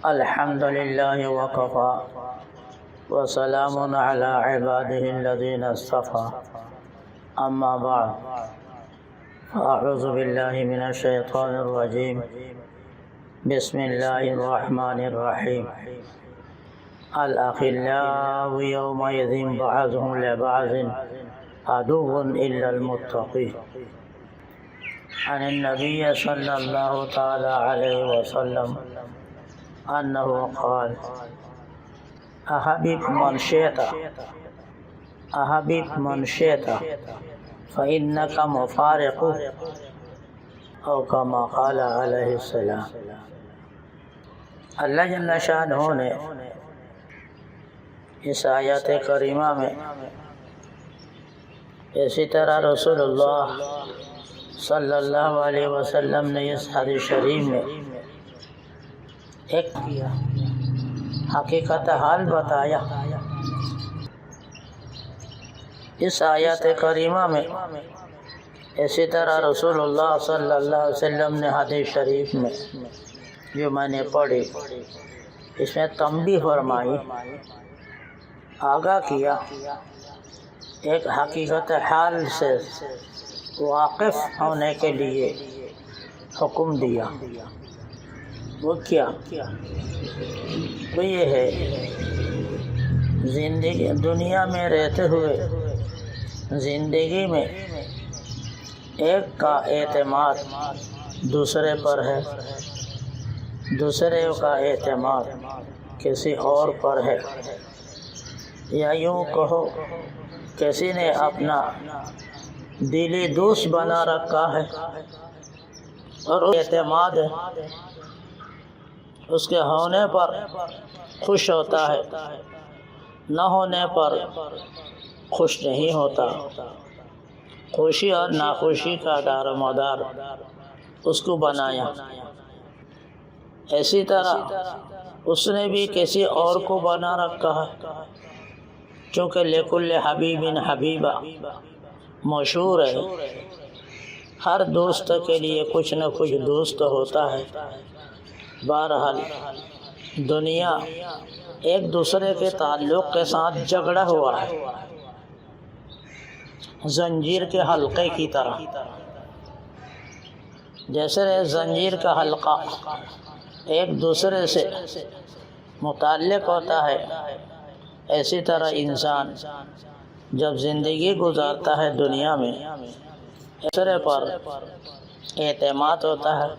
الحمد لله وكفى وسلام على عباده الذين اصطفى أما بعد فأعوذ بالله من الشيطان الرجيم بسم الله الرحمن الرحيم الأخلاء يومئذ بعضهم لبعض عدو إلا المتقين عن النبي صلى الله تعالى عليه وسلم أنه قال أحبب من شئت فإنك مفارق أو كما قال عليه السلام۔ اللہ جل شانہ نے اس آیت کریمہ میں اسی طرح رسول اللہ صلی اللہ علیہ وسلم نے اس حدیث شریف میں ایک حقیقت حال بتایا۔ اس آیت کریمہ میں اسی طرح رسول اللہ صلی اللہ علیہ وسلم نے حدیث شریف میں جو میں نے پڑھی اس میں تنبیہ فرمائی، آگاہ کیا، ایک حقیقت حال سے واقف ہونے کے لیے حکم دیا۔ وہ کیا؟ وہ یہ ہے، زندگی دنیا میں رہتے ہوئے زندگی میں ایک کا اعتماد دوسرے پر ہے، دوسرے کا اعتماد کسی اور پر ہے، یا یوں کہو کسی نے اپنا دلی دوست بنا رکھا ہے اور اعتماد ہے، اس کے ہونے پر خوش ہوتا ہے، نہ ہونے پر خوش نہیں ہوتا۔ خوشی اور ناخوشی کا دار و مدار اس کو بنایا۔ اسی طرح اس نے بھی کسی اور کو بنا رکھا ہے، چونکہ لکل حبیب حبیبہ مشہور ہے، ہر دوست کے لیے کچھ نہ کچھ دوست ہوتا ہے۔ بہرحال دنیا ایک دوسرے کے تعلق کے ساتھ جگڑا ہوا ہے، زنجیر کے حلقے کی طرح۔ جیسے زنجیر کا حلقہ ایک دوسرے سے متعلق ہوتا ہے، اسی طرح انسان جب زندگی گزارتا ہے دنیا میں دوسرے پر اعتماد ہوتا ہے،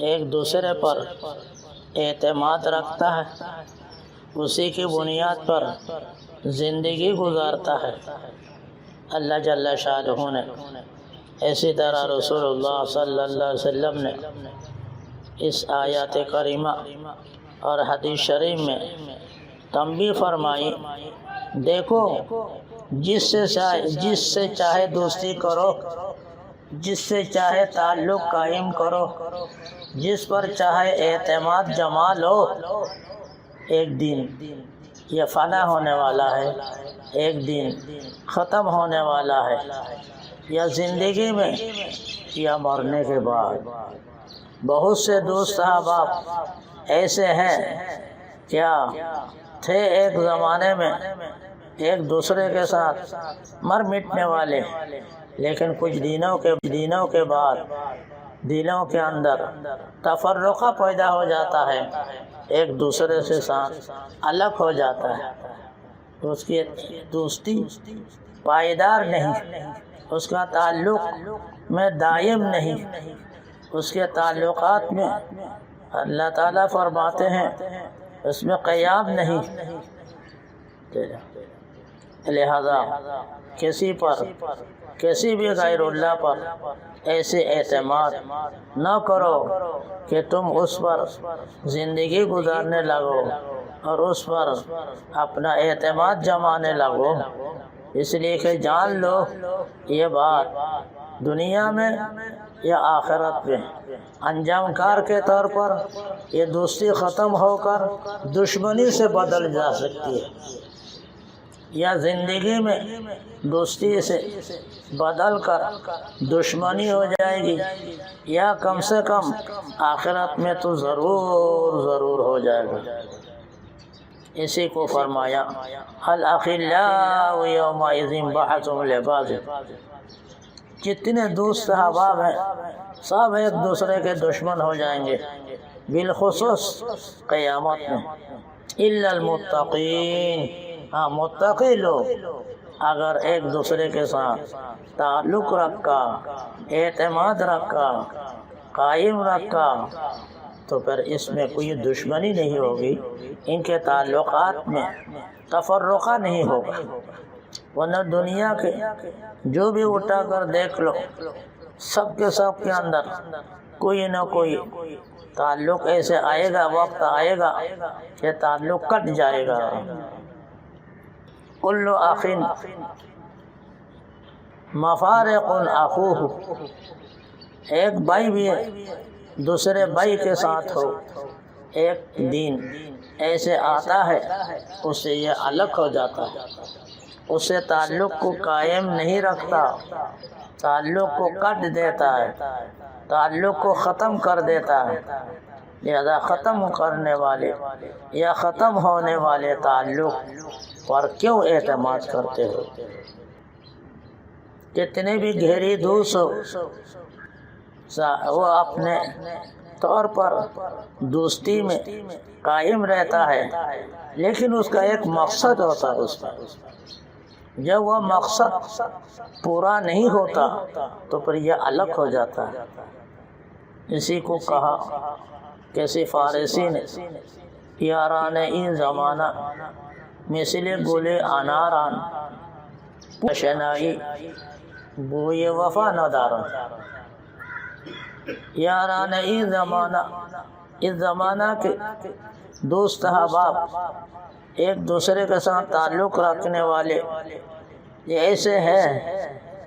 ایک دوسرے پر اعتماد رکھتا ہے، اسی کی بنیاد پر زندگی گزارتا ہے۔ اللہ جل شانہ نے اسی طرح رسول اللہ صلی اللہ علیہ وسلم نے اس آیات کریمہ اور حدیث شریف میں تنبیہ فرمائی، دیکھو جس سے چاہے دوستی کرو، جس سے چاہے تعلق قائم کرو، جس پر چاہے اعتماد جما لو، ایک دن یہ فنا ہونے والا ہے، ایک دن ختم ہونے والا ہے، یا زندگی میں یا مرنے کے بعد۔ بہت سے دوست احباب ایسے ہیں کیا تھے ایک زمانے میں ایک دوسرے کے ساتھ مر مٹنے والے، لیکن کچھ دنوں کے بعد دلوں کے اندر تفرقہ پیدا ہو جاتا ہے، ایک دوسرے سے ساتھ الگ ہو جاتا ہے، اس کی دوستی پائیدار نہیں، اس کا تعلق میں دائم نہیں، اس کے تعلقات میں اللہ تعالیٰ فرماتے ہیں اس میں قیام نہیں۔ لہذا کسی بھی غیر اللہ پر ایسے اعتماد نہ کرو کہ تم اس پر زندگی گزارنے لگو اور اس پر اپنا اعتماد جمانے لگو۔ اس لیے کہ جان لو یہ بات دنیا میں یا آخرت میں انجام کار کے طور پر یہ دوستی ختم ہو کر دشمنی سے بدل جا سکتی ہے۔ یا زندگی میں دوستی سے بدل کر دشمنی ہو جائے گی، یا کم سے کم آخرت میں تو ضرور ہو جائے گا۔ اسی کو فرمایا الاخلاء یومئذ بعضهم لبعض، جتنے دوست احباب ہیں سب ایک دوسرے کے دشمن ہو جائیں گے، بالخصوص قیامت میں، الا المتقین، ہاں متقی لوگ اگر ایک دوسرے کے ساتھ تعلق رکھا، اعتماد رکھا، قائم رکھا، تو پھر اس میں کوئی دشمنی نہیں ہوگی، ان کے تعلقات میں تفرقہ نہیں ہوگا۔ ورنہ دنیا کے جو بھی اٹھا کر دیکھ لو، سب کے اندر کوئی نہ کوئی تعلق ایسے آئے گا، وقت آئے گا کہ تعلق کٹ جائے گا۔ کل اخ مفارق اخوہ، ایک بھائی بھی دوسرے بھائی کے ساتھ ہو، ایک دن ایسے آتا ہے اس سے یہ الگ ہو جاتا ہے، اس سے تعلق کو قائم نہیں رکھتا، تعلق کو کٹ دیتا ہے، تعلق کو ختم کر دیتا ہے۔ لہذا ختم کرنے والے یا ختم ہونے والے تعلق پر کیوں اعتماد کرتے ہو؟ کتنے بھی گہری دوست ہو، وہ اپنے طور پر دوستی میں قائم رہتا ہے، لیکن اس کا ایک مقصد ہوتا ہے۔ اس کا جب وہ مقصد پورا نہیں ہوتا تو پھر یہ الگ ہو جاتا ہے۔ اسی کو کہا کسی فارسی نے، یاران این زمانہ مثل گل اناران، شنائی بوئے وفا نداران۔ یاران این زمانہ، اس زمانہ کے دوست احباب، ایک دوسرے کے ساتھ تعلق رکھنے والے، یہ ایسے ہے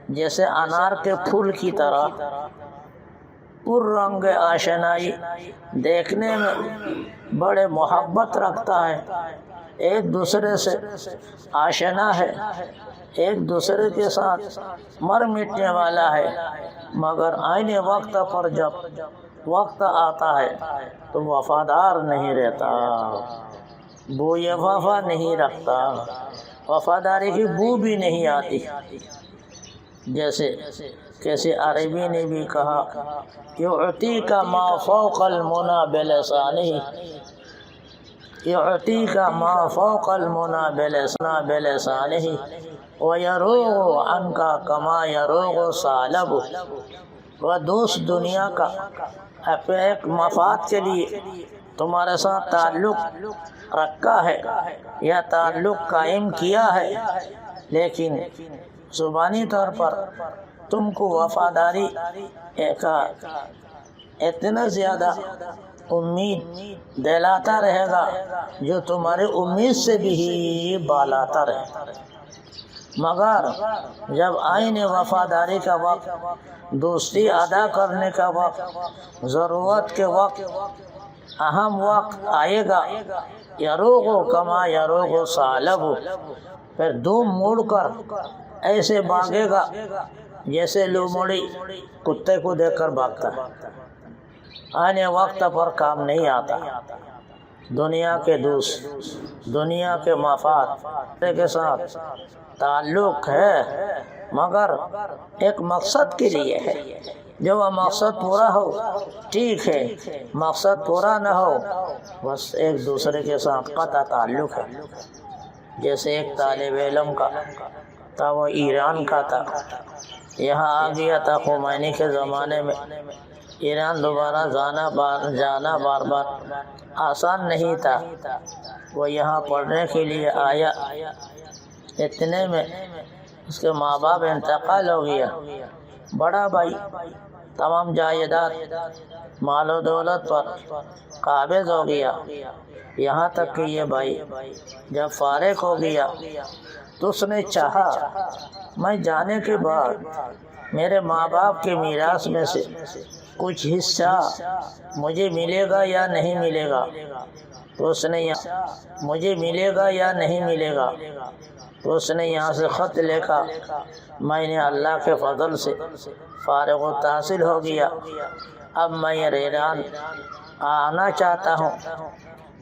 جیسے انار کے پھول کی طرح، پر رنگ آشنائی، دیکھنے میں بڑے محبت رکھتا ہے، ایک دوسرے سے آشنا ہے، ایک دوسرے کے ساتھ مر مٹنے والا ہے، مگر آئین وقت پر جب وقت آتا ہے تو وفادار نہیں رہتا، بوئے وفا نہیں رکھتا، وفاداری کی بو بھی نہیں آتی۔ جیسے کسی عربی نے بھی کہا، یعطیک ما فوق المنى بلسانہ، یعطیک ما فوق المنى بلسانہ ویروغ عنک کما یروغ ثعلب۔ وہ دوست دنیا کا اپنے ایک مفاد کے لیے تمہارے ساتھ تعلق رکھا ہے یا تعلق قائم کیا ہے، لیکن زبانی طور پر تم کو وفاداری کا اتنا زیادہ امید دلاتا رہے گا جو تمہاری امید سے بھی بالاتا رہے، مگر جب آئین وفاداری کا وقت، دوستی ادا کرنے کا وقت، ضرورت کے وقت، اہم وقت آئے گا، یروغ کما یروغ ثعلب، پھر دوم موڑ کر ایسے بھاگے گا جیسے لومڑی کتے کو دیکھ کر بھاگتا ہے، آنے وقت پر کام نہیں آتا۔ دنیا کے دوست، دنیا کے مفاد کے ساتھ تعلق ہے، مگر ایک مقصد کے لیے ہے، جب وہ مقصد پورا ہو ٹھیک ہے، مقصد پورا نہ ہو بس ایک دوسرے کے ساتھ قطع تعلق ہے۔ جیسے ایک طالب علم کا تھا، وہ ایران کا تھا، یہاں آ گیا تھا خمینی کے زمانے میں، ایران دوبارہ جانا بار بار آسان نہیں تھا، وہ یہاں پڑھنے کے لیے آیا، اتنے میں اس کے ماں باپ انتقال ہو گیا، بڑا بھائی تمام جائیداد مال و دولت پر قابض ہو گیا، یہاں تک کہ یہ بھائی جب فارغ ہو گیا تو اس نے چاہا میں جانے کے بعد میرے ماں باپ کے میراث میں سے کچھ حصہ مجھے ملے گا یا نہیں ملے گا، تو اس نے مجھے ملے گا یا نہیں ملے گا؟ تو اس نے یہاں سے خط لکھا، میں نے اللہ کے فضل سے فارغ التحصیل ہو گیا، اب میں ایران آنا چاہتا ہوں،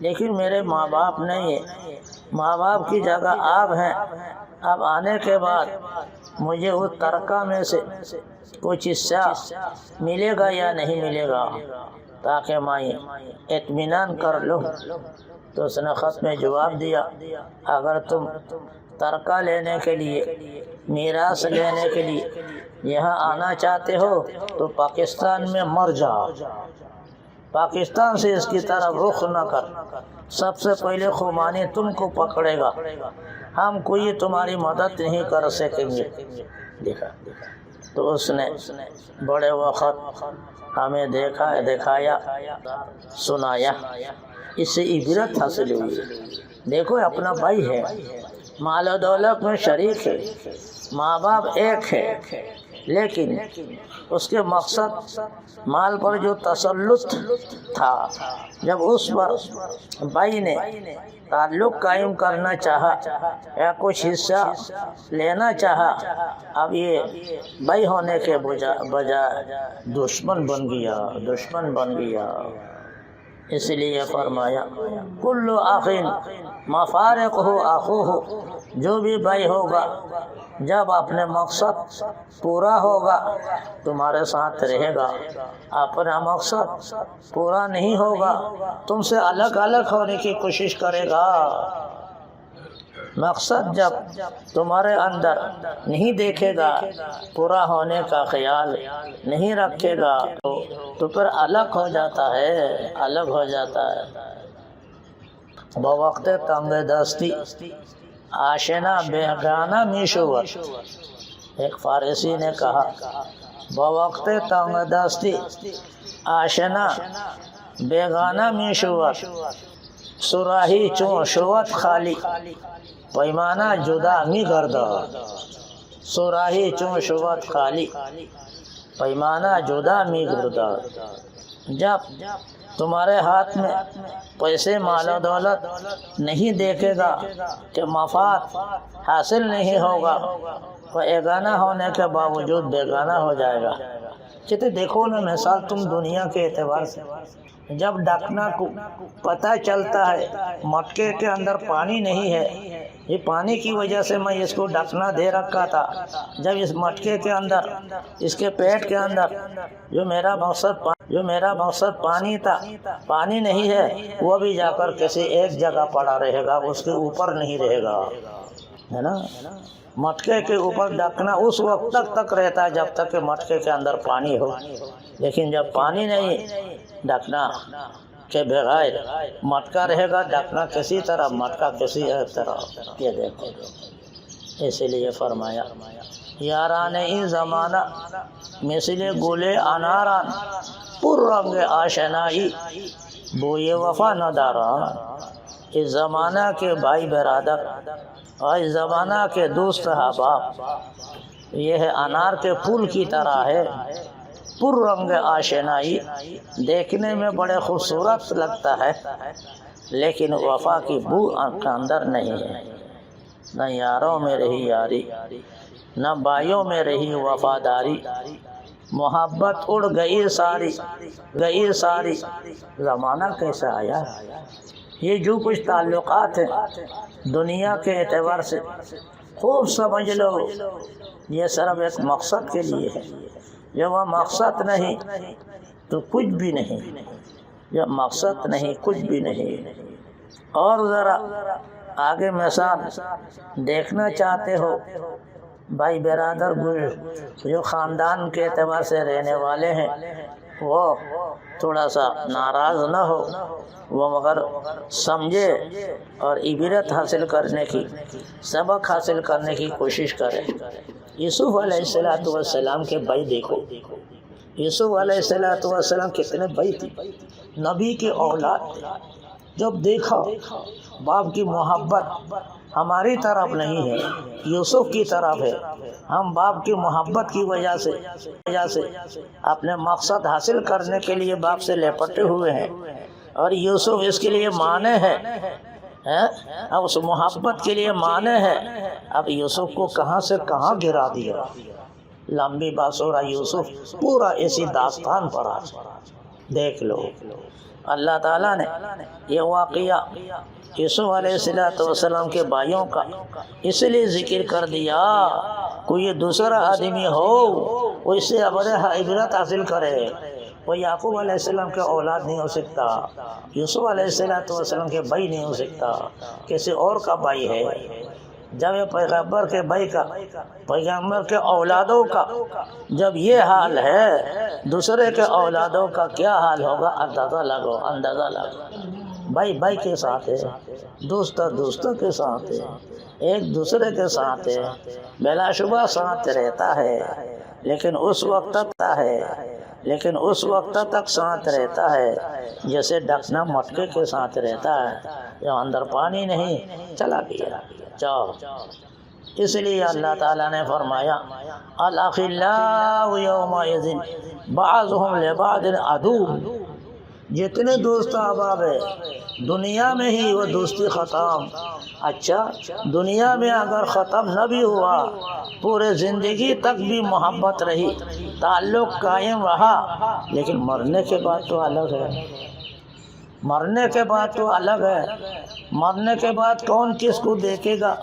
لیکن میرے ماں باپ نہیں ہیں، ماں باپ کی جگہ آپ ہیں، اب آنے کے بعد مجھے اس ترکہ میں سے کچھ حصہ ملے گا یا نہیں ملے گا، تاکہ میں اطمینان کر لوں۔ تو اس نے خط میں جواب دیا، اگر تم ترکہ لینے کے لیے، میراث لینے کے لیے یہاں آنا چاہتے ہو تو پاکستان میں مر جاؤ، پاکستان سے اس کی طرف رخ نہ کر، سب سے پہلے خمینی تم کو پکڑے گا، ہم کوئی تمہاری مدد نہیں کر سکیں گے۔ دیکھا تو اس نے بڑے وقت ہمیں دکھایا، سنایا، اس سے عبرت حاصل ہوئی۔ دیکھو اپنا بھائی ہے، مال و دولت میں شریک ہے، ماں باپ ایک ہے، لیکن اس کے مقصد مال پر جو تسلط تھا، جب اس پر بھائی نے تعلق قائم کرنا چاہا یا کچھ حصہ لینا چاہا، اب یہ بھائی ہونے کے بجائے دشمن بن گیا۔ اس لیے فرمایا کل اخ مفارقہ اخوہ، جو بھی بھائی ہوگا جب اپنے مقصد پورا ہوگا تمہارے ساتھ رہے گا، اپنا مقصد پورا نہیں ہوگا تم سے الگ ہونے کی کوشش کرے گا۔ مقصد جب تمہارے اندر نہیں دیکھے گا، پورا ہونے کا خیال نہیں رکھے گا تو پھر الگ ہو جاتا ہے۔ بوقت تنگ دستی آشنا بیگانہ میشور، ایک فارسی نے کہا، بوقت تنگ دستی آشنا بیگانہ میشور، سراہی چون شوت خالی پیمانہ جدا می گردہ، سراہی چون شوت خالی پیمانہ جدا می گردہ۔ جب تمہارے ہاتھ میں پیسے، مال و دولت نہیں دیکھے گا کہ مفاد حاصل نہیں ہوگا، تو ایگانہ ہونے کے باوجود بیگانہ ہو جائے گا۔ کہتے دیکھو نا مثال تم دنیا کے اعتبار سے، جب ڈاکنا کو پتہ چلتا ہے مٹکے کے اندر پانی نہیں ہے، یہ پانی کی وجہ سے میں اس کو ڈھکنا دے رکھا تھا، جب اس مٹکے کے اندر، اس کے پیٹ کے اندر جو میرا مقصد پانی تھا، پانی نہیں ہے، وہ بھی جا کر کسی ایک جگہ پڑا رہے گا، اس کے اوپر نہیں رہے گا، ہے نا۔ مٹکے کے اوپر ڈھکنا اس وقت تک رہتا ہے جب تک کہ مٹکے کے اندر پانی ہو، لیکن جب پانی نہیں، ڈھکنا کے بغیر مٹکا رہے گا، ڈھکنا کسی طرح، مٹکا کسی طرح۔ یہ دیکھو، اسی لیے فرمایا یاران این زمانہ مثل گلے اناران، پر رنگ آشنائی بوئے وفا نداران۔ اس زمانہ کے بھائی برادر اور اس زمانہ کے دوست احباب، یہ ہے انار کے پھول کی طرح ہے، پر رنگ آشنائی، دیکھنے میں بڑے خوبصورت لگتا ہے، لیکن وفا کی بو کے اندر نہیں ہے۔ نہ یاروں میں رہی یاری، نہ بھائیوں میں رہی وفاداری، محبت اڑ گئی ساری، زمانہ کیسا آیا۔ یہ جو کچھ تعلقات ہیں دنیا کے اعتبار سے، خوب سمجھ لو یہ صرف ایک مقصد کے لیے ہے، جب وہ مقصد نہیں تو کچھ بھی نہیں، جب مقصد نہیں کچھ بھی نہیں۔ اور ذرا آگے مثال دیکھنا چاہتے ہو، بھائی برادر جو خاندان کے اعتبار سے رہنے والے ہیں، وہ تھوڑا سا ناراض نہ ہو، وہ مگر سمجھے اور عبرت حاصل کرنے کی، سبق حاصل کرنے کی کوشش کرے۔ یوسف علیہ السلام کے بھائی دیکھو، یوسف علیہ السلام کتنے بھائی تھے، نبی کے اولاد تھے۔ جب دیکھا باپ کی محبت ہماری طرف نہیں ہے، یوسف کی طرف ہے، ہم باپ کی محبت کی وجہ سے اپنے مقصد حاصل کرنے کے لیے باپ سے لپٹے ہوئے ہیں، اور یوسف اس کے لیے مانے ہے، اب اس محبت کے لیے مانے ہے. اب یوسف کو کہاں سے کہاں گرا دیا. لمبی باسورہ یوسف پورا اسی داستان پر آ دیکھ لو. اللہ تعالیٰ نے یہ واقعہ یوسف علیہ السلام کے بھائیوں کا اس لیے ذکر کر دیا، کوئی دوسرا آدمی ہو وہ اس سے عبرت حاصل کرے. وہ یعقوب علیہ السلام کے اولاد نہیں ہو سکتا، یوسف علیہ السلام کے بھائی نہیں ہو سکتا، کسی اور کا بھائی ہے. جب یہ پیغمبر کے بھائی کا، پیغمبر کے اولادوں کا جب یہ حال ہے، دوسرے کے اولادوں کا کیا حال ہوگا. اندازہ لگو، اندازہ لگو. بھائی بھائی کے ساتھ ہے، دوست دوستوں کے ساتھ ہے، ایک دوسرے کے ساتھ ہے، بلا شبہ ساتھ رہتا ہے، لیکن اس وقت تک ساتھ رہتا ہے جیسے ڈکنا مٹکے کے ساتھ رہتا ہے، جب اندر پانی نہیں چلا گیا جاؤ. اس لیے اللہ تعالیٰ نے فرمایا الاخلاء یومئذ بعضهم لبعض عدو. جتنے دوست احباب ہے دنیا میں ہی وہ دوستی ختم. اچھا دنیا میں اگر ختم نہ بھی ہوا، پورے زندگی تک بھی محبت رہی، تعلق قائم رہا، لیکن مرنے کے بعد تو الگ ہے. مرنے کے بعد تو الگ ہے. مرنے کے بعد کون کس کو دیکھے گا،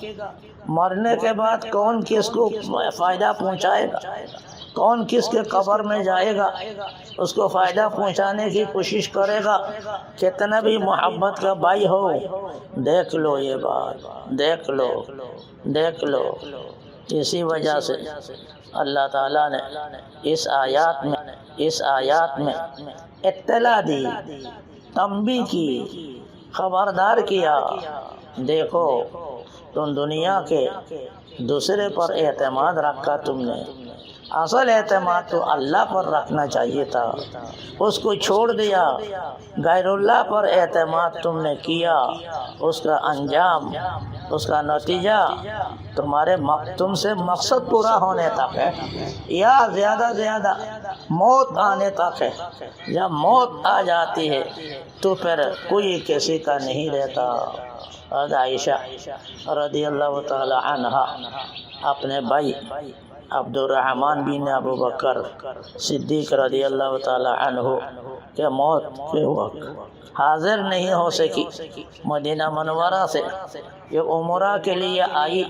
مرنے کے بعد کون کس کو فائدہ پہنچائے گا، کون کس کے قبر میں جائے گا، اس کو فائدہ پہنچانے کی کوشش کرے گا، کتنا بھی محبت کا بھائی ہو. دیکھ لو یہ بات، دیکھ لو. اسی وجہ سے اللہ تعالیٰ نے اس آیات میں اطلاع دی، تنبیہ کی، خبردار کیا. دیکھو تم دنیا کے دوسرے پر اعتماد رکھا، تم نے اصل اعتماد تو اللہ پر رکھنا چاہیے تھا، اس کو چھوڑ دیا. غیر اللہ پر اعتماد تم نے کیا، اس کا انجام، اس کا نتیجہ تم سے مقصد پورا ہونے تک ہے یا زیادہ موت آنے تک ہے. جب موت آ جاتی ہے تو پھر کوئی کسی کا نہیں رہتا. عائشہ رضی اللہ تعالی عنہا اپنے بھائی عبد الرحمن بن ابو بکر صدیق رضی اللہ تعالی عنہ کے موت کے وقت حاضر نہیں ہو سکی. مدینہ منورہ سے یہ عمرہ کے لیے آئی،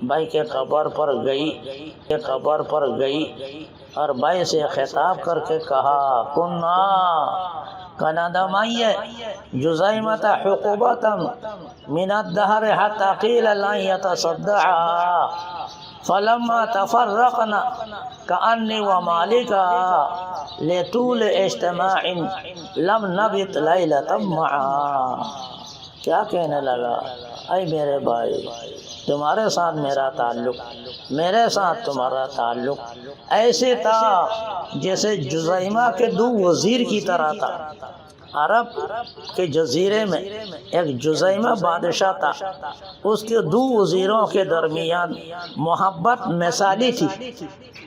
بھائی کے قبر پر گئی اور بھائی سے خطاب کر کے کہا کنا دمائیے جزیمت حقوبتا من الدہر حتی قیل لن یتصدعا فلما تفرقنا کأنی ومالکا لطول اجتماع لم نبت لیلتا معا. کیا کہنے لگا، اے میرے بھائی، تمہارے ساتھ میرا تعلق، میرے ساتھ تمہارا تعلق ایسے تھا جیسے جزیمہ کے دو وزیر کی طرح تھا. عرب کے جزیرے میں ایک جزیمہ بادشاہ تھا، اس کے دو وزیروں کے درمیان محبت مثالی تھی.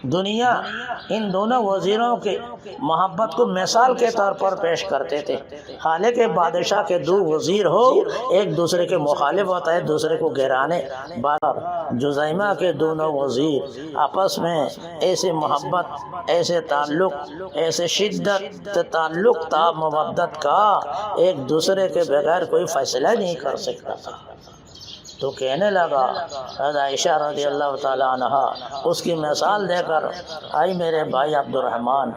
دنیا ان دونوں وزیروں کے محبت کو مثال کے طور پر پیش کرتے تھے. حالانکہ بادشاہ کے دو وزیر ہو، ایک دوسرے کے مخالف ہوتا ہے، دوسرے کو گرانے. جزیمہ کے دونوں وزیر آپس میں ایسے محبت، ایسے تعلق، ایسے شدت تعلق تھا مودت کا، ایک دوسرے کے بغیر کوئی فیصلہ نہیں کر سکتا تھا. تو کہنے لگا عائشہ رضی اللہ تعالی عنہا اس کی مثال دے کر، آئی میرے بھائی عبد الرحمن،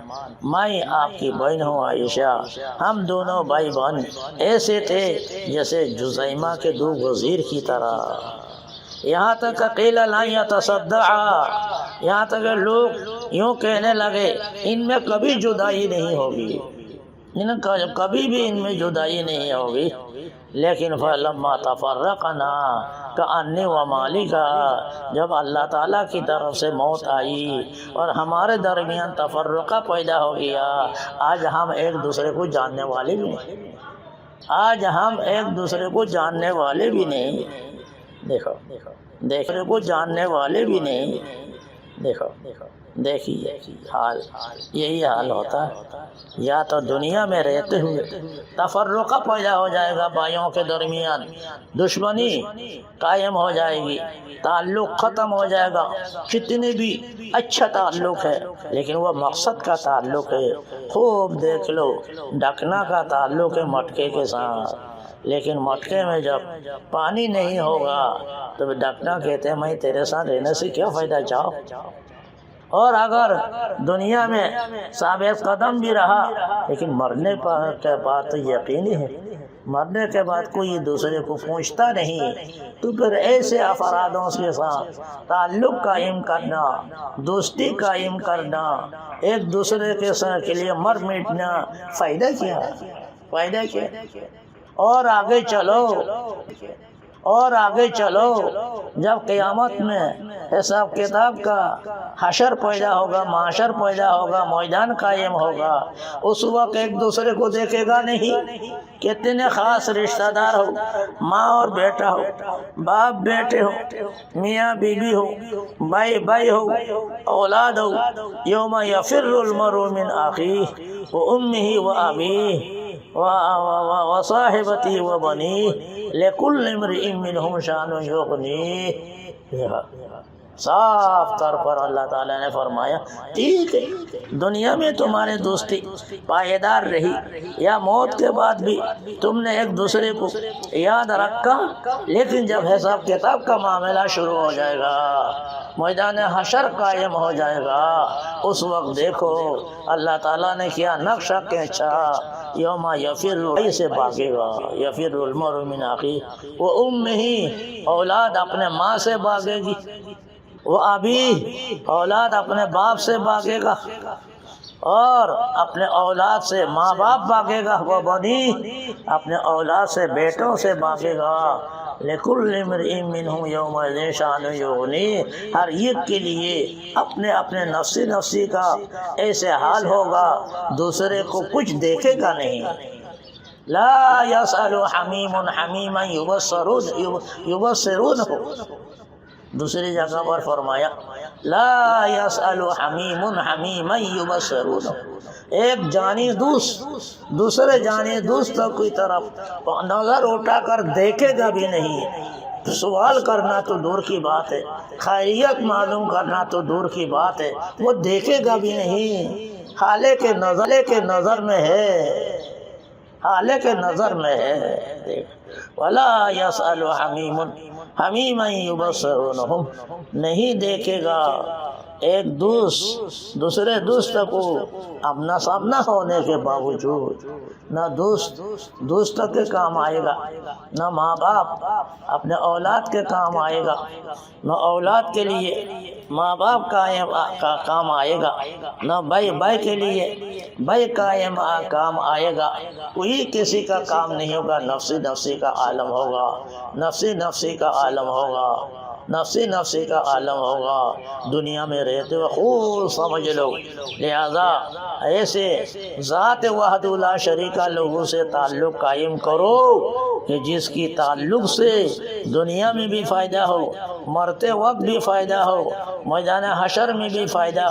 میں آپ کی بہن ہوں عائشہ، ہم دونوں بھائی بہن ایسے تھے جیسے جزیمہ کے دو وزیر کی طرح. یہاں تک قیل لن یتصدعا، یہاں تک لوگ یوں کہنے لگے ان میں کبھی جدائی نہیں ہوگی، کبھی بھی ان میں جدائی نہیں ہوگی. لیکن فلما تفرقنا کأنی ومالکا، جب اللہ تعالیٰ کی طرف سے موت آئی اور ہمارے درمیان تفرقہ پیدا ہو گیا، آج ہم ایک دوسرے کو جاننے والے بھی نہیں، آج ہم ایک دوسرے کو جاننے والے بھی نہیں. دیکھو کو جاننے والے بھی نہیں. دیکھو دیکھیے حال، یہی حال ہوتا ہے۔ یا تو دنیا میں رہتے ہوئے تفرقہ پیدا ہو جائے گا، بھائیوں کے درمیان دشمنی قائم ہو جائے گی، تعلق ختم ہو جائے گا، کتنی بھی اچھا تعلق ہے لیکن وہ مقصد کا تعلق ہے۔ خوب دیکھ لو، ڈھکنا کا تعلق ہے مٹکے کے ساتھ، لیکن مٹکے میں جب پانی نہیں ہوگا تو ڈھکنا کہتے ہیں میں تیرے ساتھ رہنے سے کیا فائدہ، جاؤ۔ اور اگر دنیا میں ثابت قدم بھی رہا لیکن مرنے کے بعد تو یقینی ہے، مرنے کے بعد کوئی دوسرے کو پوچھتا نہیں، تو پھر ایسے افرادوں کے ساتھ تعلق قائم کرنا، دوستی قائم کرنا، ایک دوسرے کے ساتھ کے لیے مر مٹنا، فائدہ کیا، فائدہ کیا؟ اور آگے چلو، اور آگے چلو، جب قیامت میں حساب کتاب کا حشر پیدا ہوگا، معاشر پیدا ہوگا، میدان قائم ہوگا، اس وقت ایک دوسرے کو دیکھے گا نہیں۔ کتنے خاص رشتہ دار ہو، ماں اور بیٹا ہو، باپ بیٹے ہو، میاں بیوی ہو، بھائی بھائی ہو، اولاد ہو، یوم یفر المرء من اخیہ وامہ وابیہ وصاحبتی وبنیہ لکل امرئ منہم شأن یغنیہ۔ صاف طور پر اللہ تعالیٰ نے فرمایا ٹھیک ہے، دنیا میں تمہاری دوستی پائیدار رہی، یا موت کے بعد بھی تم نے ایک دوسرے کو یاد رکھا، لیکن جب حساب کتاب کا معاملہ شروع ہو جائے گا، میدان حشر قائم ہو جائے گا، اس وقت دیکھو اللہ تعالیٰ نے کیا نقشہ کھینچا، یوم یفر سے بھاگے گا، یفر المرء من اخیہ وامہ، اولاد اپنے ماں سے بھاگے گی، وہ ابھی اولاد اپنے باپ سے بھاگے گا، اور اپنے اولاد سے ماں باپ بھاگے گا، وہ بنی اپنے اولاد سے بیٹوں سے بھاگے گا، لکل امرئ منہم یومئذ شأن یغنیہ، ہر ایک کے لیے اپنے اپنے نفسی نفسی کا ایسے حال ہوگا، دوسرے کو کچھ دیکھے گا نہیں۔ لا یسأل حمیم حمیما یبصرونہ، دوسری جگہ پر فرمایا لا یسأل حمیم حمیما یبصرونہ، ایک جانی دوست دوسرے جانی دوست کی طرف نظر اٹھا کر دیکھے گا بھی نہیں، سوال کرنا تو دور کی بات ہے، خیریت معلوم کرنا تو دور کی بات ہے، وہ دیکھے گا بھی نہیں، حالے کے نظر میں ہے، حالے کے نظر میں ہے۔ ولا یسأل حمیم حمیما یبصرونہ، نہیں دیکھے گا ایک دوست دوسرے دوست کو اپنا سامنا ہونے کے باوجود، نہ دوست کے کام آئے گا، نہ ماں باپ اپنے اولاد کے کام آئے گا، نہ اولاد کے لیے ماں باپ کا کام آئے گا، نہ بھائی کے لیے بھائی کام آئے گا، کوئی کسی کا کام نہیں ہوگا، نفسی کا عالم ہوگا، نفسی کا عالم ہوگا، نفسی کا عالم ہوگا، دنیا میں رہتے ہوئے خوب سمجھ لو۔ لہذا ایسے ذات وحدہ لا شریک لہو سے تعلق قائم کرو کہ جس کی تعلق سے دنیا میں بھی فائدہ ہو، مرتے وقت بھی فائدہ ہو، میدان حشر میں بھی فائدہ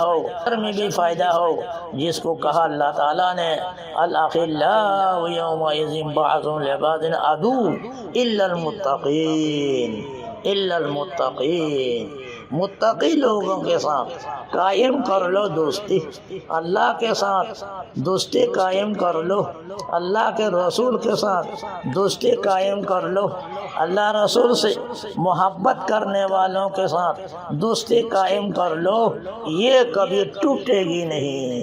ہو، جس کو کہا اللہ تعالیٰ نے الاخلاء یومئذ بعضهم لبعض عدو الا المتقین، متقی لوگوں کے ساتھ قائم کر لو دوستی، اللہ کے ساتھ دوستی قائم کر لو، اللہ کے رسول کے ساتھ دوستی قائم کر لو، اللہ رسول سے محبت کرنے والوں کے ساتھ دوستی قائم کر لو، یہ کبھی ٹوٹے گی نہیں،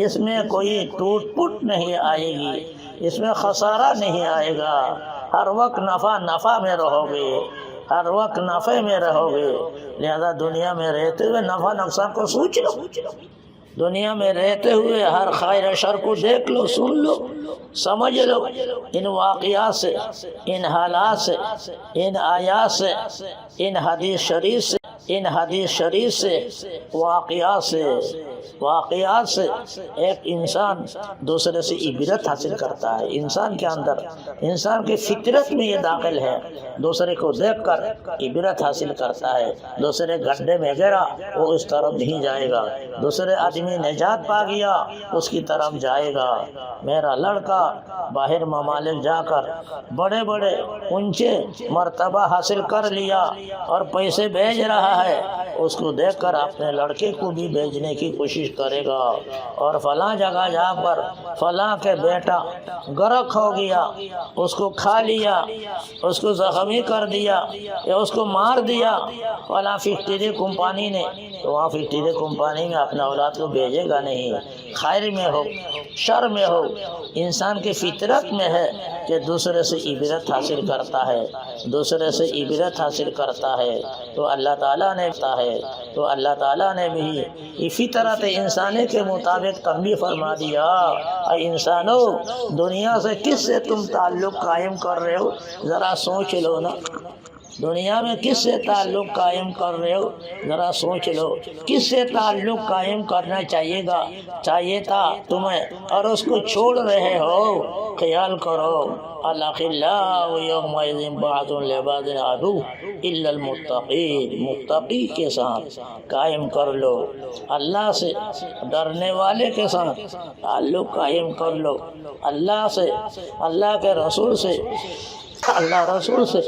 اس میں کوئی ٹوٹ پھوٹ نہیں آئے گی، اس میں خسارہ نہیں آئے گا، ہر وقت نفع میں رہو گے، ہر وقت نفع میں رہو گے۔ لہذا دنیا میں رہتے ہوئے نفع نقصان کو سوچ لو، دنیا میں رہتے ہوئے ہر خیر شر کو دیکھ لو، سن لو، سمجھ لو، ان واقعات سے، ان حالات سے، ان آیات سے، ان حدیث شریف سے واقعات سے واقعات سے ایک انسان دوسرے سے عبرت حاصل کرتا ہے۔ انسان کے اندر، انسان کے فطرت میں یہ داخل ہے، دوسرے کو دیکھ کر عبرت حاصل کرتا ہے۔ دوسرے گڈھے میں گرا وہ اس طرف نہیں جائے گا، دوسرے آدمی نجات پا گیا اس کی طرف جائے گا۔ میرا لڑکا باہر ممالک جا کر بڑے بڑے اونچے مرتبہ حاصل کر لیا اور پیسے بھیج رہا ہے، اس کو دیکھ کر اپنے لڑکے کو بھی بھیجنے کی کوشش کرے گا، اور فلاں جگہ جا پر فلاں کے بیٹا غرق ہو گیا، اس کو کھا لیا، اس کو زخمی کر دیا یا اس کو مار دیا فلاں فیکٹری کمپنی نے، تو وہاں فیکٹری کمپنی میں اپنا اولاد کو بھیجے گا نہیں۔ خیر میں ہو شر میں ہو، انسان کی فطرت میں ہے کہ دوسرے سے عبرت حاصل کرتا ہے، دوسرے سے عبرت حاصل کرتا ہے۔ تو اللہ تعالیٰ نے تو اللہ تعالیٰ نے بھی فطرت انسانی کے مطابق تنبیہ فرما دیا، اے انسانو دنیا سے کس سے تم تعلق قائم کر رہے ہو، ذرا سوچ لو نا۔ دنیا میں کس سے تعلق قائم کر رہے ہو، ذرا سوچ لو۔ کس سے تعلق قائم کرنا چاہیے تھا تمہیں، اور اس کو چھوڑ رہے ہو، خیال کرو۔ الاخلاء یومئذ بعض لبعض عدو الا المتقین، متقی کے ساتھ قائم کر لو، اللہ سے ڈرنے والے کے ساتھ تعلق قائم کر لو، اللہ سے، اللہ کے رسول سے، اللہ رسول سے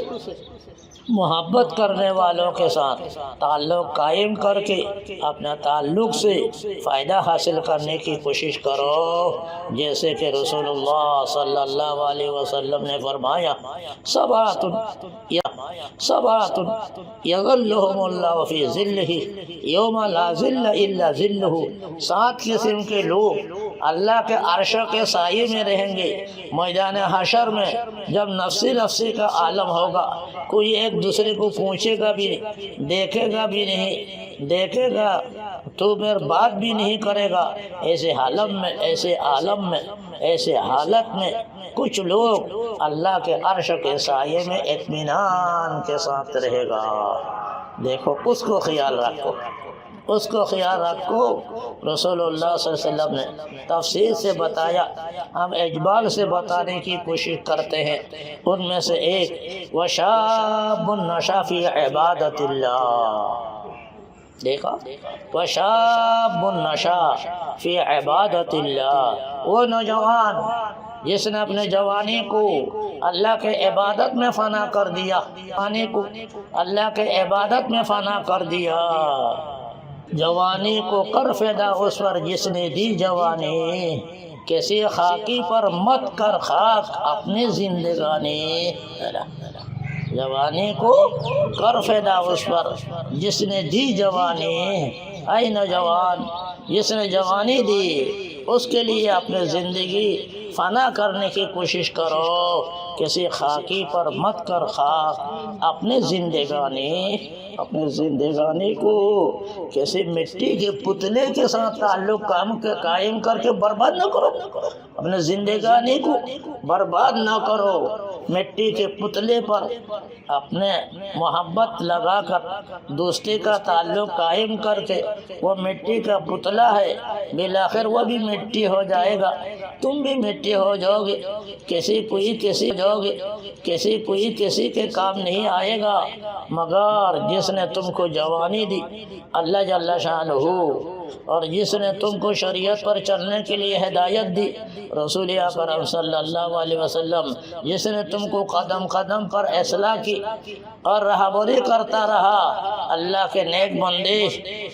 محبت کرنے والوں کے ساتھ تعلق قائم کر کے اپنا تعلق سے فائدہ حاصل کرنے کی کوشش کرو، جیسے کہ رسول اللہ صلی اللہ علیہ وسلم نے فرمایا، سبعۃ یظلھم اللہ فی ظلہ یوم لا ظل الا ظلہ، 7 قسم کے لوگ اللہ کے عرش کے سائے میں رہیں گے میدان حشر میں، جب نفسی نفسی کا عالم ہوگا، کوئی ایک دوسرے کو پوچھے گا بھی نہیں، دیکھے گا بھی نہیں، دیکھے گا تو میرے بات بھی نہیں کرے گا۔ ایسے عالم میں، ایسے عالم میں، ایسے حالت میں کچھ لوگ اللہ کے عرش کے سائے میں اطمینان کے ساتھ رہے گا۔ دیکھو اس کو خیال رکھو، اس کو خیال رکھو۔ رسول اللہ صلی اللہ علیہ وسلم نے تفصیل سے بتایا، ہم اجمال سے بتانے کی کوشش کرتے ہیں۔ ان میں سے ایک وشاب نشا فی عبادت اللہ، دیکھا، وشاب نشا فی عبادت اللہ، وہ نوجوان جس نے اپنے جوانی کو اللہ کے عبادت میں فنا کر دیا، جوانی کو اللہ کے عبادت میں فنا کر دیا۔ جوانی کو کر فدا اس پر جس نے دی جوانی، کسی خاکی پر مت کر خاک اپنی زندگانی۔ جوانی کو کر فدا اس پر جس نے دی جوانی، اے نوجوان جس نے جوانی دی اس کے لیے اپنے زندگی فنا کرنے کی کوشش کرو، کسی خاکی پر مت کر خاک اپنے زندگانی، اپنے زندگانی کو کسی مٹی کے پتلے کے ساتھ تعلق قائم کر کے برباد نہ کرو، اپنے زندگانی کو برباد نہ کرو۔ مٹی کے پتلے پر اپنے محبت لگا کر دوستی کا تعلق قائم کر کے، وہ مٹی کا پتلا ہے، بالآخر وہ بھی مٹی ہو جائے گا، تم بھی مٹی ہو جاؤ گے، کسی کوئی کسی کے کام نہیں آئے گا، مگر جس نے تم کو جوانی دی اللہ جل شانہ، اور جس نے تم کو شریعت پر چلنے کے لیے ہدایت دی رسول اکرم صلی اللہ علیہ وسلم، جس نے تم کو قدم قدم پر اصلاح کی اور رہبری کرتا رہا اللہ کے نیک بندے،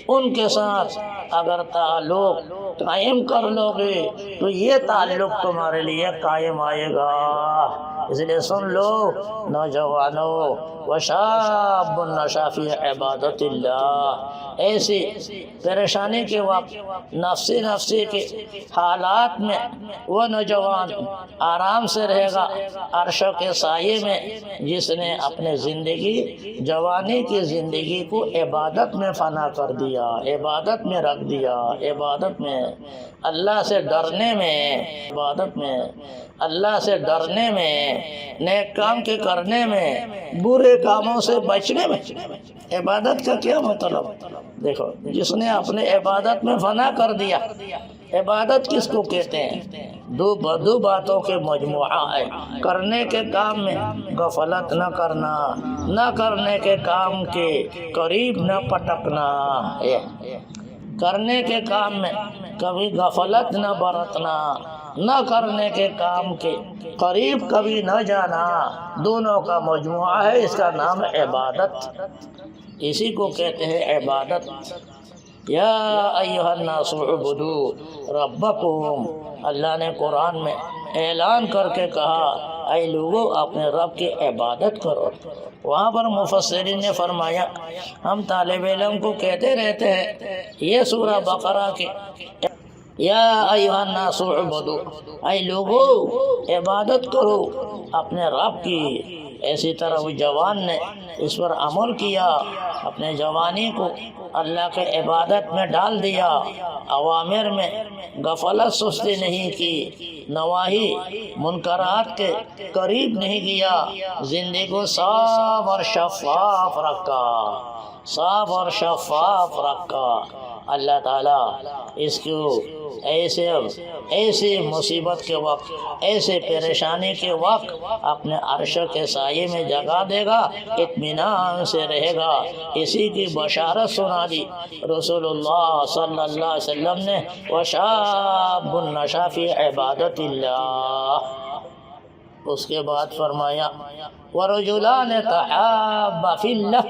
ان کے ساتھ اگر تعلق قائم کر لو گے تو یہ تعلق تمہارے لیے قائم آئے گا۔ اس لیے سن لو نوجوانوں، وشاب نشا فی عبادت اللہ، ایسی پریشانی کے وقت، نفسی کے حالات میں وہ نوجوان آرام سے رہے گا عرش کے سائے میں، جس نے اپنے زندگی، جوانی کی زندگی کو عبادت میں فنا کر دیا، عبادت میں رکھ دیا، عبادت میں، اللہ سے ڈرنے میں، عبادت میں، اللہ سے ڈرنے میں، نیک کام کے کرنے میں، برے کاموں سے بچنے میں۔ عبادت کا کیا مطلب؟ دیکھو، جس نے اپنے عبادت میں فنا کر دیا، عبادت کس کو کہتے ہیں؟ دو باتوں کے مجموعہ ہے۔ کرنے کے کام میں غفلت نہ کرنا، نہ کرنے کے کام کے قریب نہ پٹکنا۔ کرنے کے کام میں کبھی غفلت نہ برتنا، نہ کرنے کے کام کے قریب کبھی نہ جانا، دونوں کا مجموعہ ہے، اس کا نام ہے عبادت۔ اسی کو کہتے ہیں عبادت۔ یا ایھا الناس اعبدوا ربکم، اللہ نے قرآن میں اعلان کر کے کہا اے لوگو اپنے رب کی عبادت کرو۔ وہاں پر مفسرین نے فرمایا، ہم طالب علم کو کہتے رہتے ہیں یہ سورہ بقرہ کے یا ایھا الناس اعبدوا، اے لوگو عبادت کرو اپنے رب کی۔ اسی طرح وہ جوان نے اس پر عمل کیا، اپنے جوانی کو اللہ کے عبادت میں ڈال دیا، اوامر میں غفلت سستی نہیں کی، نواہی منکرات کے قریب نہیں گیا، زندگی کو صاف اور شفاف رکھا، صاف اور شفاف رکھا۔ اللہ تعالیٰ اس کو ایسے مصیبت کے وقت، ایسے پریشانی کے وقت اپنے عرش کے سائے میں جگہ دے گا، اطمینان سے رہے گا۔ اسی کی بشارت سنا دی رسول اللہ صلی اللہ علیہ وسلم نے، وَشَابٌ نَشَأَ فِي عِبَادَةِ اللَّهِ۔ اس کے بعد فرمایا وَرَجُلَانِ تَحَابَّا فِي اللَّهِ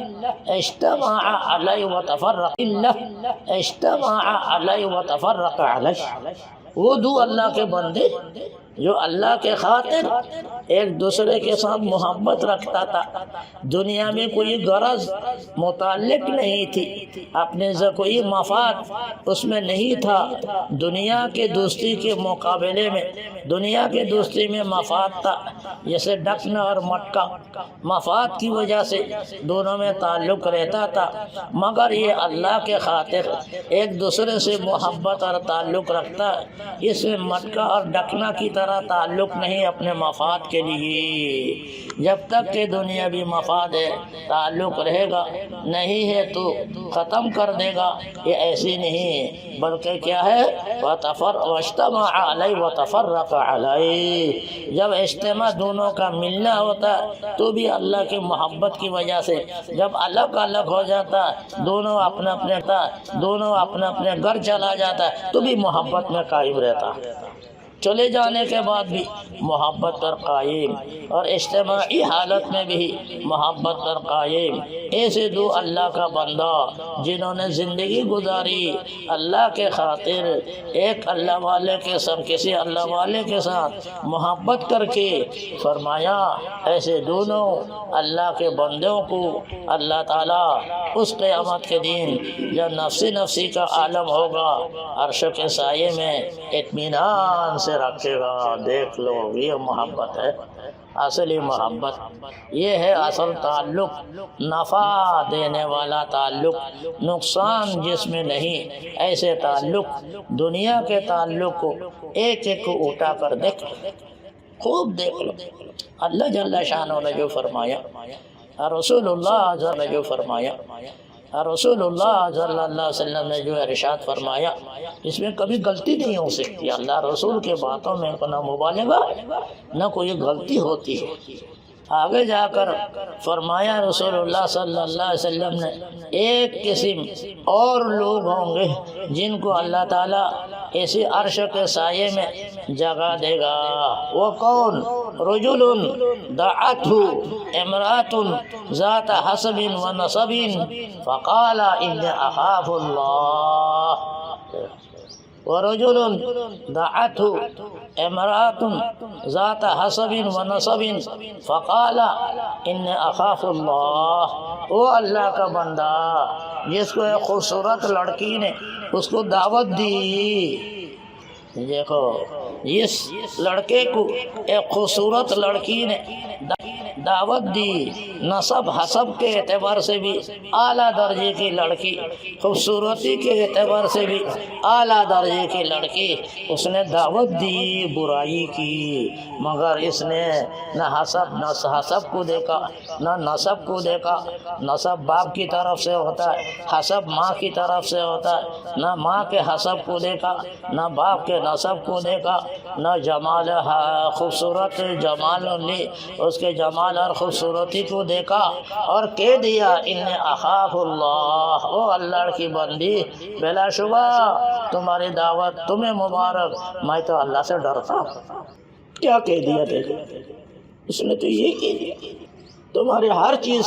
اجْتَمَعَا عَلَيْهِ وَتَفَرَّقَا عَلَيْهِ۔ وہ دو اللہ کے بندے جو اللہ کے خاطر ایک دوسرے کے ساتھ محبت رکھتا تھا، دنیا میں کوئی غرض متعلق نہیں تھی، اپنے سے کوئی مفاد اس میں نہیں تھا، دنیا کے دوستی کے مقابلے میں دنیا کے دوستی میں مفاد تھا، جیسے ڈکنا اور مٹکا، مفاد کی وجہ سے دونوں میں تعلق رہتا تھا، مگر یہ اللہ کے خاطر ایک دوسرے سے محبت اور تعلق رکھتا، اس میں مٹکا اور ڈکنا کی طرح تعلق نہیں اپنے مفاد کے لیے۔ جب تک کہ دنیاوی مفاد ہے تعلق رہے گا، نہیں ہے تو ختم کر دے گا۔ یہ ایسی نہیں بلکہ کیا ہے، واجتمع علیہ وتفرق علیہ۔ جب اجتماع دونوں کا ملنا ہوتا تو بھی اللہ کی محبت کی وجہ سے، جب الگ الگ ہو جاتا دونوں اپنے اپنے گھر چلا جاتا تو بھی محبت میں قائم رہتا، چلے جانے کے بعد بھی محبت پر قائم، اور اجتماعی حالت میں بھی محبت پر قائم۔ ایسے دو اللہ کا بندہ جنہوں نے زندگی گزاری اللہ کے خاطر، ایک اللہ والے کے ساتھ کسی اللہ والے کے ساتھ محبت کر کے، فرمایا ایسے دونوں اللہ کے بندوں کو اللہ تعالیٰ اس قیامت کے دن جب نفسی نفسی کا عالم ہوگا، عرش کے سائے میں اطمینان سے رکھے گا۔ دیکھ لو، یہ محبت ہے، اصلی محبت یہ ہے، اصل تعلق نفع دینے والا تعلق، نقصان جس میں نہیں، ایسے تعلق۔ دنیا کے تعلق کو ایک ایک کو اٹھا کر دیکھ، خوب دیکھ لو۔ اللہ جل شانہ نے جو فرمایا، رسول اللہ نے جو فرمایا، رسول اللہ صلی اللہ علیہ وسلم نے جو ارشاد فرمایا، اس میں کبھی غلطی نہیں ہو سکتی۔ اللہ رسول کے باتوں میں نہ مبالغہ نہ کوئی غلطی ہوتی ہے۔ آگے جا کر فرمایا رسول اللہ صلی اللہ علیہ وسلم نے، ایک قسم اور لوگ ہوں گے جن کو اللہ تعالیٰ اسی عرش کے سائے میں جگہ دے گا۔ وہ کون؟ رجل دعته امرأة ذات حسب ونسب فقال إني أخاف الله۔ ورجل دعته امرأة ذات حسب ونسب فقال إني أخاف الله۔ وہ اللہ کا بندہ جس کو ایک خوبصورت لڑکی نے اس کو دعوت دی، دیکھو اس لڑکے کو ایک خوبصورت لڑکی نے دعوت دی نسب حسب کے اعتبار سے بھی اعلیٰ درجے کی لڑکی، خوبصورتی کے اعتبار سے بھی اعلیٰ درجے کی لڑکی، اس نے دعوت دی برائی کی، مگر اس نے نہ حسب کو دیکھا نہ نسب کو دیکھا۔ نسب باپ کی طرف سے ہوتا ہے، حسب ماں کی طرف سے ہوتا ہے، نہ ماں کے حسب کو دیکھا نہ باپ کے نسب کو دیکھا، نہ جمال خوبصورت جمال لی اس کے جمال اور خوبصورتی کو دیکھا، اور کہہ دیا ان اخاف اللہ، او اللہ کی بندی بلا شبہ تمہاری دعوت تمہیں مبارک، میں تو اللہ سے ڈرتا ہوں۔ کیا کہہ دیا دیکھو، اس نے تو یہ کہہ دیا تمہاری ہر چیز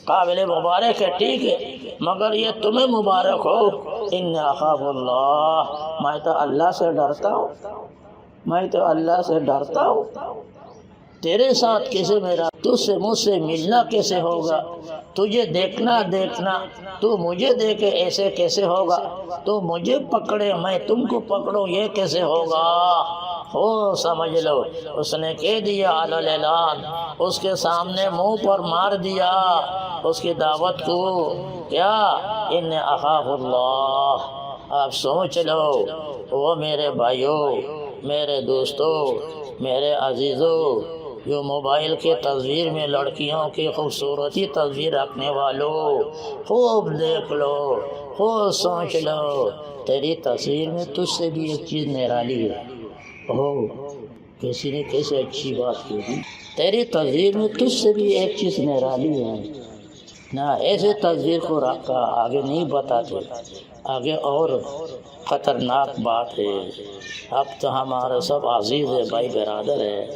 قابل مبارک ہے، ٹھیک ہے، مگر یہ تمہیں مبارک ہو، ان اخاف اللہ، میں تو اللہ سے ڈرتا ہوں، میں تو اللہ سے ڈرتا ہوں۔ تیرے ساتھ کیسے میرا، تجھ سے مجھ سے ملنا کیسے ہوگا، تجھے دیکھنا تو مجھے دیکھے ایسے کیسے ہوگا، تو مجھے پکڑے میں تم کو پکڑوں یہ کیسے ہوگا، ہو سمجھ لو۔ اس نے کہہ دیا علی الاعلان، اس کے سامنے منہ پر مار دیا اس کی دعوت کو، کیا ان اخاف اللہ۔ آپ سوچ لو، وہ میرے بھائیوں، میرے دوستوں، میرے عزیزوں، جو موبائل کے تصویر میں لڑکیوں کی خوبصورتی تصویر رکھنے والوں، خوب دیکھ لو، خوب سوچ لو، تیری تصویر میں تجھ سے بھی ایک چیز نرالی ہے۔ کسی نے کیسے اچھی بات کی، تیری تصویر میں تجھ سے بھی ایک چیز نرالی ہے نا، ایسے تصویر کو رکھا، آگے نہیں بتاتے، آگے اور خطرناک بات ہے۔ اب تو ہمارا سب عزیز ہے، بھائی برادر ہے،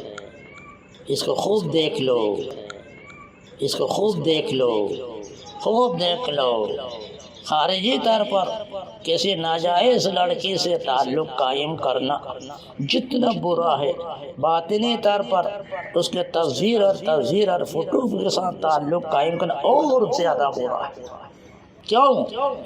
اس کو خوب دیکھ لو، اس کو خوب دیکھ لو، خوب دیکھ لو۔ خارجی طور پر کسی ناجائز لڑکی سے تعلق قائم کرنا جتنا برا ہے، باطنی طور پر اس کے تصویر اور فوٹو کے ساتھ تعلق قائم کرنا اور زیادہ برا ہے۔ کیوں؟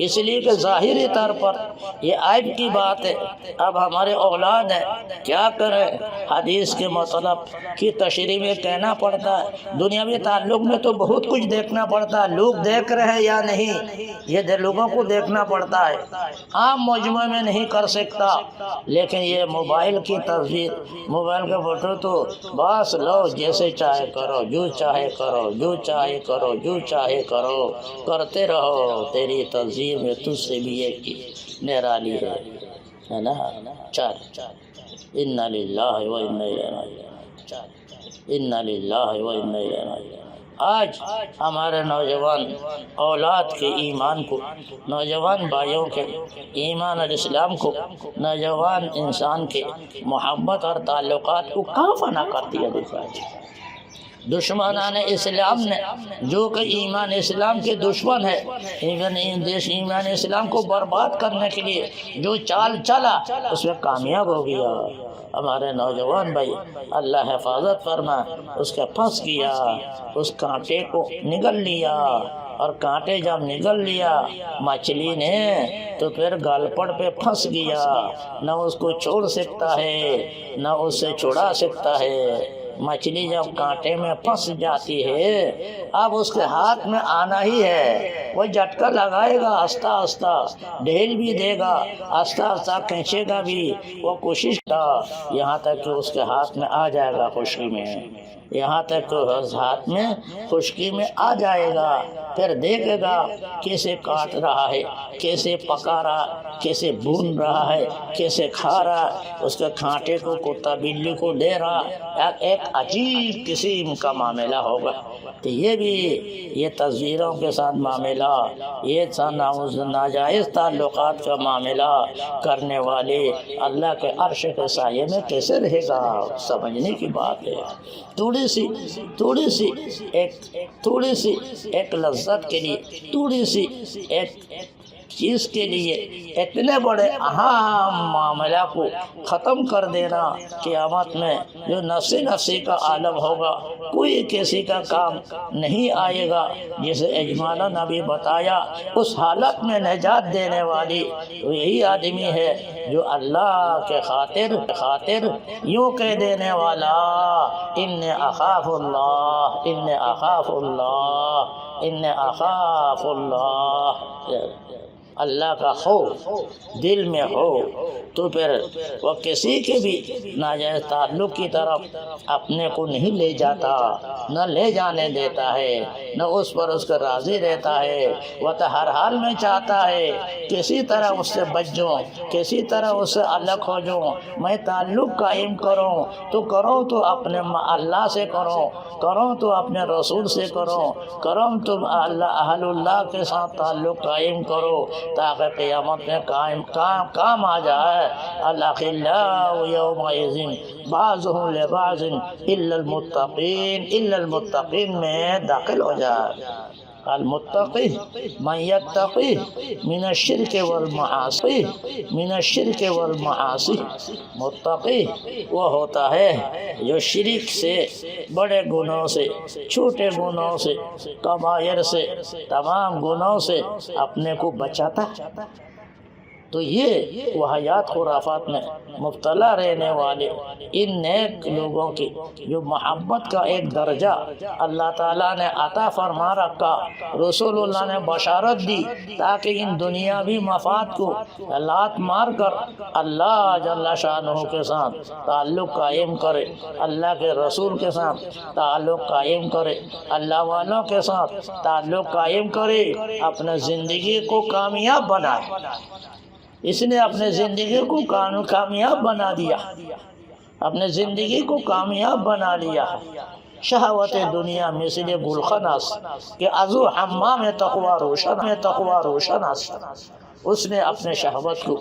اس لیے کہ ظاہری طور پر یہ عیب کی بات ہے۔ اب ہمارے اولاد ہے، کیا کریں، حدیث کے مطلب کی تشریح میں کہنا پڑتا ہے، دنیاوی تعلق میں تو بہت کچھ دیکھنا پڑتا ہے، لوگ دیکھ رہے ہیں یا نہیں یہ لوگوں کو دیکھنا پڑتا ہے، عام مجموعے میں نہیں کر سکتا، لیکن یہ موبائل کی تصویر، موبائل کا فوٹو تو بس لو، جیسے چاہے کرو، جو چاہے کرو، جو چاہے کرو، جو چاہے کرو، کرتے رہو، تیری تصویر میں تجھ سے بھی ایک چیز نرالی ہے نا۔ چار انا للہ و انا الیہ راجعون، انا للہ و انا الیہ راجعون۔ آج ہمارے نوجوان اولاد کے ایمان کو، نوجوان بھائیوں کے ایمان اور اسلام کو، نوجوان انسان کے محبت اور تعلقات کو کہاں فنا کر دیا دیکھا ہے۔ دشمنان اسلام نے، جو کہ ایمان اسلام کے دشمن ہے، ایمان اسلام کو برباد کرنے کے لیے جو چال چلا اس میں کامیاب ہو گیا۔ ہمارے نوجوان بھائی اللہ حفاظت فرما، اس کا پھنس گیا، اس کانٹے کو نگل لیا، اور کانٹے جب نگل لیا مچھلی نے تو پھر گالپڑ پہ پھنس گیا، نہ اس کو چھوڑ سکتا ہے نہ اس سے چھڑا سکتا ہے۔ مچھلی جب کانٹے میں پھنس جاتی ہے، اب اس کے ہاتھ میں آنا ہی ہے، وہ جھٹکا لگائے گا، آہستہ آہستہ ڈھیل بھی دے گا، آہستہ آہستہ کھینچے گا بھی، وہ کوشش کا یہاں تک کہ اس کے ہاتھ میں آ جائے گا خشکی میں، یہاں تک کہ اس ہاتھ میں خشکی میں آ جائے گا، پھر دیکھے گا کیسے کاٹ رہا ہے، کیسے پکا رہا، کیسے بھون رہا ہے، کیسے کھا رہا ہے، اس کے کانٹے کو کتا بلی کو دے رہا، ایک عجیب قسم کا معاملہ ہوگا۔ تو یہ بھی یہ تصویروں کے ساتھ معاملہ، یہ ناجائز تعلقات کا معاملہ کرنے والے اللہ کے عرش کے سائے میں کیسے رہے گا، سمجھنے کی بات ہے۔ تھوڑی سی ایک لذت کے لیے، تھوڑی سی چیز کے لیے اتنے بڑے اہم معاملہ کو ختم کر دینا، قیامت میں جو نفسی نفسی کا عالم ہوگا، کوئی کسی کا کام نہیں آئے گا، جسے اجمالاً ابھی بتایا، اس حالت میں نجات دینے والی یہی آدمی ہے جو اللہ کے خاطر یوں کہہ دینے والا، ان اخاف اللہ، ان اخاف اللہ، ان اخاف اللہ۔ اللہ کا خوف دل میں ہو تو پھر وہ کسی کے بھی ناجائز تعلق کی طرف اپنے کو نہیں لے جاتا، نہ لے جانے دیتا ہے، نہ اس پر اس کا راضی رہتا ہے۔ وہ تو ہر حال میں چاہتا ہے کسی طرح اس سے بچ جاؤں، کسی طرح اس سے الگ ہو جاؤں، میں تعلق قائم کروں تو اپنے اللہ سے کروں تو اپنے رسول سے کروں تو اہل اللہ کے ساتھ تعلق قائم کرو، تاکہ قیامت میں کام آ جائے۔ الاخلاء یومئذ بعضهم لبعض الا المتقین میں داخل ہو جائے۔ المتقی من یتقی من الشرک والمعاصی، متقی وہ ہوتا ہے جو شرک سے، بڑے گناہوں سے، چھوٹے گناہوں سے، کبائر سے، تمام گناہوں سے اپنے کو بچاتا۔ تو یہ وہیات خرافات میں مبتلا رہنے والے ان نیک لوگوں کی جو محبت کا ایک درجہ اللہ تعالیٰ نے عطا فرما رکھا، رسول اللہ نے بشارت دی، تاکہ ان دنیاوی مفاد کو لات مار کر اللہ جل شانہ کے ساتھ تعلق قائم کرے، اللہ کے رسول کے ساتھ تعلق قائم کرے، اللہ والوں کے ساتھ تعلق قائم کرے، اپنے زندگی کو کامیاب بنائے۔ اس نے اپنے زندگی کو کامیاب بنا دیا، اپنے زندگی کو کامیاب بنا لیا۔ شہوت دنیا مثل گلخن است کہ ازو حمام تقوی روشن است۔ اس نے اپنے شہوت کو،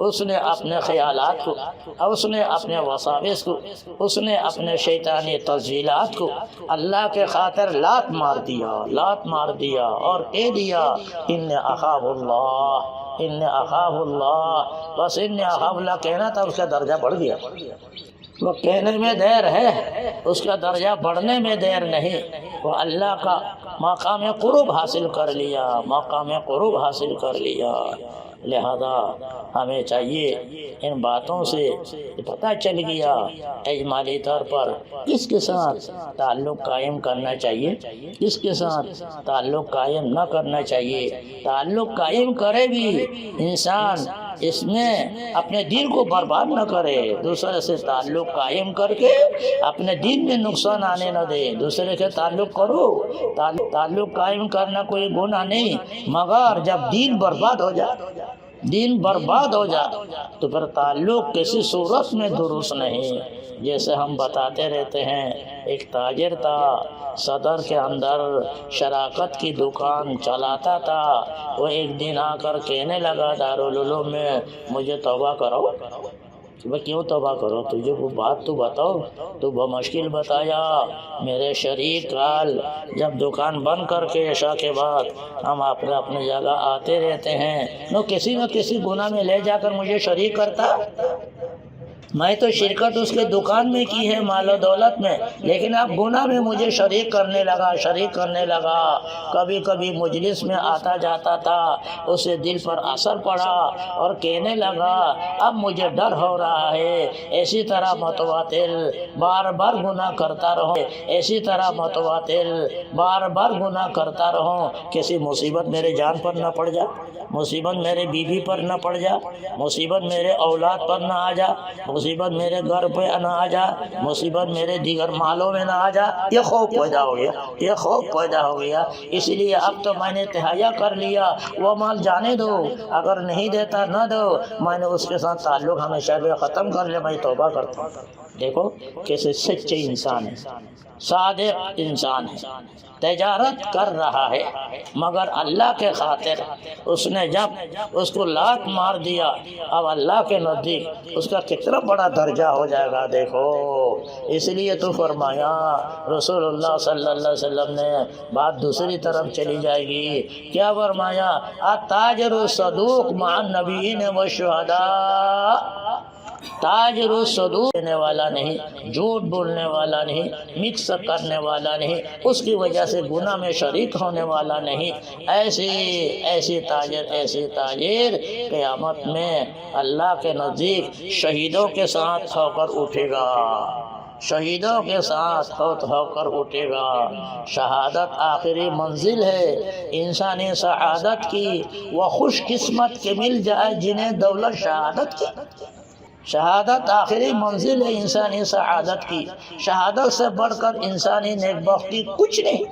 اس نے اپنے خیالات کو، اس نے اپنے وساوس کو، اس نے اپنے شیطانی تزویلات کو اللہ کے خاطر لات مار دیا اور کہہ دیا ان اخاف اللہ، ان اخاف اللہ۔ بس ان اخاف اللہ کہنا تھا، اس کا درجہ بڑھ گیا۔ وہ کہنے میں دیر ہے، اس کا درجہ بڑھنے میں دیر نہیں۔ وہ اللہ کا مقام قرب حاصل کر لیا۔ لہذا ہمیں چاہیے ان باتوں سے پتہ چل گیا اجمالی طور پر کس کے ساتھ تعلق قائم کرنا چاہیے، کس کے ساتھ تعلق قائم نہ کرنا چاہیے۔ تعلق قائم کرے بھی انسان، اس میں اپنے دین کو برباد نہ کرے، دوسرے سے تعلق قائم کر کے اپنے دین میں نقصان آنے نہ دے۔ دوسرے سے تعلق کرو، تعلق قائم کرنا کوئی گناہ نہیں، مگر جب دین برباد ہو جائے تو پھر تعلق کسی صورت میں درست نہیں۔ جیسے ہم بتاتے رہتے ہیں، ایک تاجر تھا، صدر کے اندر شراکت کی دکان چلاتا تھا۔ وہ ایک دن آ کر کہنے لگا دارالعلوم میں، مجھے توبہ کرو۔ میں کیوں توبہ کرو؟ تجھے وہ بات تو بتاؤ۔ تو بمشکل بتایا، میرے شریک کال جب دکان بند کر کے عشاء کے بعد ہم اپنے جگہ آتے رہتے ہیں، نہ کسی گناہ میں لے جا کر مجھے شریک کرتا۔ میں تو شرکت اس کے دکان میں کی ہے، مال و دولت میں، لیکن اب گناہ میں مجھے شریک کرنے لگا۔ کبھی کبھی مجلس میں آتا جاتا تھا، اسے دل پر اثر پڑا اور کہنے لگا اب مجھے ڈر ہو رہا ہے، اسی طرح متواتر بار بار گناہ کرتا رہوں، کسی مصیبت میرے جان پر نہ پڑ جا، مصیبت میرے بیوی پر نہ پڑ جا، مصیبت میرے اولاد پر نہ آ جا، مصیبت میرے گھر پہ نہ آ جا، مصیبت میرے دیگر مالوں میں نہ آ جا۔ یہ خوف پیدا ہو گیا، اس لیے اب تو میں نے تہیا کر لیا، وہ مال جانے دو، اگر نہیں دیتا نہ دو، میں نے اس کے ساتھ تعلق ہمیشہ بھی ختم کر لیا، میں توبہ کرتا ہوں۔ دیکھو کیسے سچے انسان ہے، صادق انسان ہے، تجارت کر رہا ہے مگر اللہ کے خاطر اس نے جب اس کو لات مار دیا، اب اللہ کے نزدیک اس کا کتنا بڑا درجہ ہو جائے گا دیکھو۔ اس لیے تو فرمایا رسول اللہ صلی اللہ علیہ وسلم نے، بات دوسری طرف چلی جائے گی، کیا فرمایا؟ التاجر الصدوق مع النبیین والشہداء، تاجر الصدوق دینے والا نہیں، جھوٹ بولنے والا نہیں، مکس کرنے والا نہیں، اس کی وجہ سے گناہ میں شریک ہونے والا نہیں، ایسی تاجر قیامت میں اللہ کے نزدیک شہیدوں کے ساتھ ہو کر اٹھے گا، شہیدوں کے ساتھ ہو کر اٹھے گا۔ شہادت آخری منزل ہے انسانی سعادت کی، وہ خوش قسمت کے مل جائے جنہیں دولت شہادت کی۔ شہادت آخری منزل ہے انسانی سعادت کی، شہادت سے بڑھ کر انسانی نیکبختی کچھ نہیں۔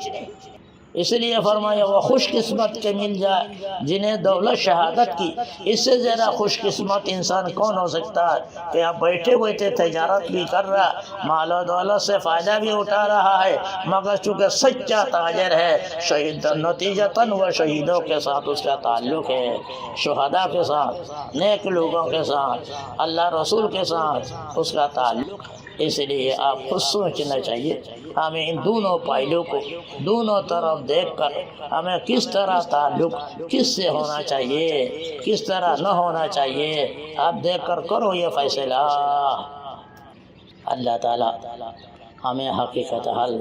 اس لیے فرمایا وہ خوش قسمت کے مل جائے جنہیں دولت شہادت کی۔ اس سے زیادہ خوش قسمت انسان کون ہو سکتا ہے کہ آپ بیٹھے بیٹھے تجارت بھی کر رہا، مال و دولت سے فائدہ بھی اٹھا رہا ہے، مگر چونکہ سچا تاجر ہے، شہید نتیجتاً وہ شہیدوں کے ساتھ اس کا تعلق ہے، شہداء کے ساتھ، نیک لوگوں کے ساتھ، اللہ رسول کے ساتھ اس کا تعلق ہے۔ اس لیے آپ خود سوچنا چاہیے ہمیں ان دونوں پہلو کو دونوں طرف دیکھ کر ہمیں کس طرح تعلق کس سے ہونا چاہیے، کس طرح نہ ہونا چاہیے، آپ دیکھ کر کرو یہ فیصلہ۔ اللہ تعالی ہمیں حقیقت حل